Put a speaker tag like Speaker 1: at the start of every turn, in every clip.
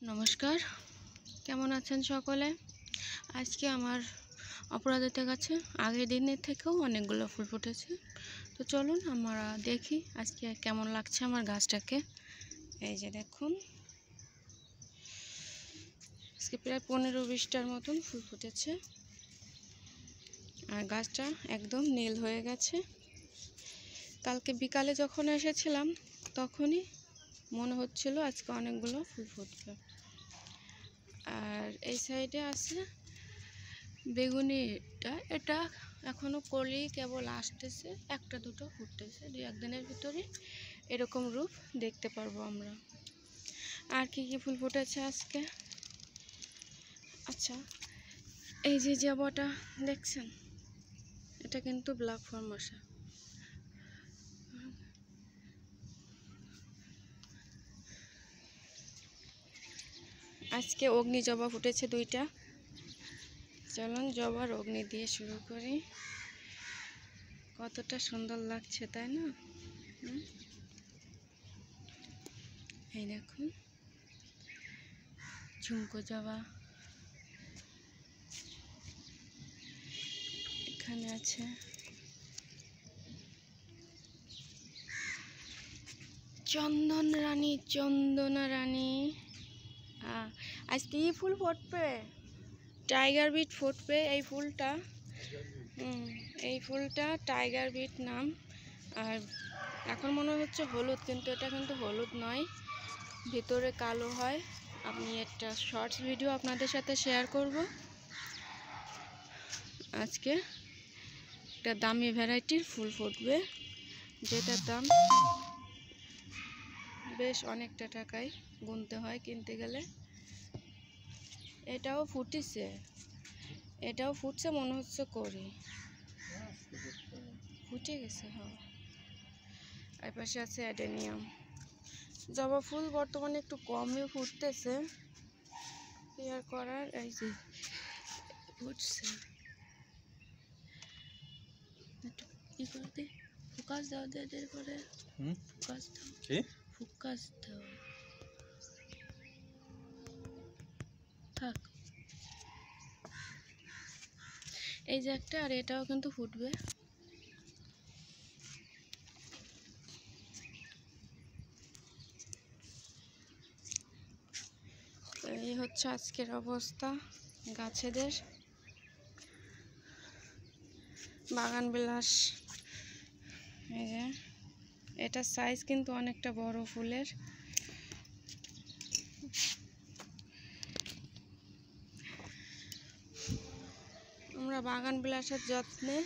Speaker 1: নমস্কার, কেমন আছেন সকলে? আজকে আমার অপরাজিতা গাছে আগের দিনের থেকেও অনেকগুলো ফুল ফুটেছে। তো চলুন আমরা দেখি আজকে কেমন লাগছে আমার গাছটাকে। এই যে দেখুন, আজকে প্রায় 15-20টার মতন ফুল ফুটেছে আর গাছটা একদম নীল হয়ে গেছে। কালকে বিকালে যখন এসেছিলাম তখনই মনে হচ্ছিল আজকে অনেকগুলো ফুল ফুটবে। আর এই সাইডে আছে বেগুনিটা, এটা এখনো কলি কেবল আসতেছে, একটা দুটো ফুটতেছে। 2-1 দিনের ভিতরে এরকম রূপ দেখতে পারবো আমরা। আর কি কি ফুল ফুটেছে আজকে? আচ্ছা, এই যে জবাটা দেখছেন, এটা কিন্তু ব্ল্যাক ফরমাসা। আজকে অগ্নি জবা ফুটেছে 2টা। চলুন জবার অগ্নি দিয়ে শুরু করি। কতটা সুন্দর লাগছে তাই না? এই দেখুন ঝুমকো জবা, এখানে আছে চন্দনা রানী। আজকে এই ফুল ফুটবে, টাইগার বিট ফুটবে। এই ফুলটা টাইগার বিট নাম। আর এখন মনে হচ্ছে হলুদ, কিন্তু এটা কিন্তু হলুদ নয়, ভিতরে কালো হয়। আমি একটা শর্টস ভিডিও আপনাদের সাথে শেয়ার করব। আজকে একটা দামি ভ্যারাইটির ফুল ফুটবে, যেটার দাম বেশ অনেকটা টাকায় গুনতে হয় কিনতে গেলে। এটাও ফুটছে মনে হচ্ছে করি ফুটে গেছে। হ্যাঁ, এর পাশে আছে অ্যাডেনিয়াম। জবা ফুল বর্তমানে একটু কমই ফুটতেছে, কেয়ার করার। এই যে ফুটছে, একটু ই করে দে, ফোকাস দাও, দের করে ফোকাস দাও থাক। এই যে একটা, আর এটাও কিন্তু ফুটবে। এই হচ্ছে আজকের অবস্থা গাছেদের। বাগান বিলাস, এই যে এটা সাইজ কিন্তু অনেকটা বড় ফুলের। আমরা বাগান বিলাসের যত্নে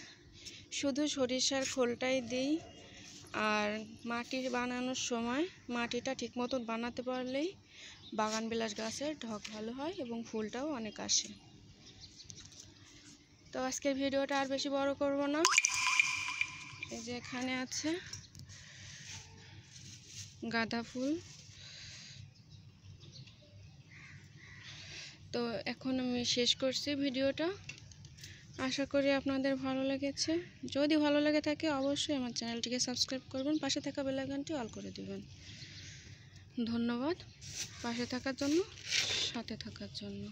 Speaker 1: শুধু সরিষার খোলটাই দিই, আর মাটির বানানোর সময় মাটিটা ঠিক মতন বানাতে পারলেই বাগান বিলাস গাছের ঢক ভালো হয় এবং ফুলটাও অনেক আসে। তো আজকের ভিডিওটা আর বেশি বড় করব না। এই যে এখানে আছে গাঁদা ফুল। তো এখন আমি শেষ করছি ভিডিওটা। আশা করি আপনাদের ভালো লেগেছে। যদি ভালো লেগে থাকে অবশ্যই আমার চ্যানেলটিকে সাবস্ক্রাইব করবেন, পাশে থাকা বেল আইকনটি অল করে দিবেন। ধন্যবাদ পাশে থাকার জন্য, সাথে থাকার জন্য।